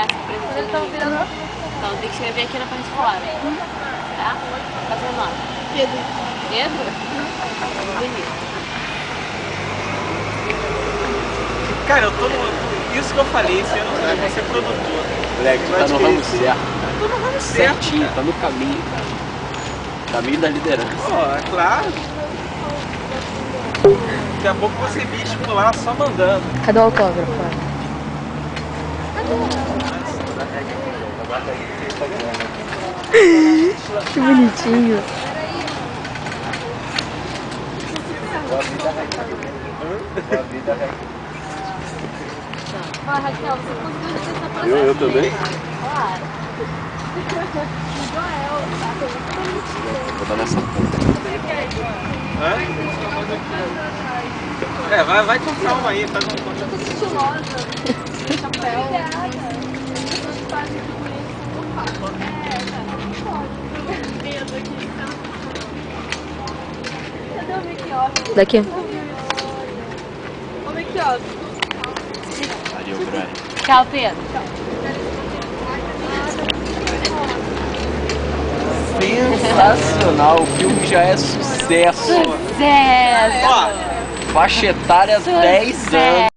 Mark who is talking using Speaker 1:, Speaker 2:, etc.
Speaker 1: essa apresentação. Então tem que escrever aqui na parte de fora. Tá? Qual é o seu nome? Pedro. Pedro? Bonito.
Speaker 2: Cara, eu tô no... Isso que eu falei, esse ano eu vou ser produtor.
Speaker 3: Moleque, tu tá no ramo certo.
Speaker 2: Tô no ramo
Speaker 3: Certinho,
Speaker 2: certo,
Speaker 3: tá no caminho, cara. Caminho da liderança.
Speaker 2: Pô, é claro. Daqui a pouco você bicho lá só mandando.
Speaker 4: Cadê o autógrafo? Que bonitinho.
Speaker 1: Ó, Raquel, você conseguiu licença pra fazer
Speaker 3: Eu também?
Speaker 1: Claro. Joel, tá?
Speaker 3: Vou dar nessa ponta.
Speaker 2: É, vai com calma aí, faz um conta.
Speaker 1: Eu tô estilosa. Chapéu. Cadê o Mickey?
Speaker 4: Daqui.
Speaker 1: Ô, Mickey.
Speaker 3: Valeu, Brian.
Speaker 1: Tchau, Pedro.
Speaker 3: Sensacional, o filme já é sucesso.
Speaker 1: Sucesso!
Speaker 2: Ó,
Speaker 3: Faixa etária 10 anos.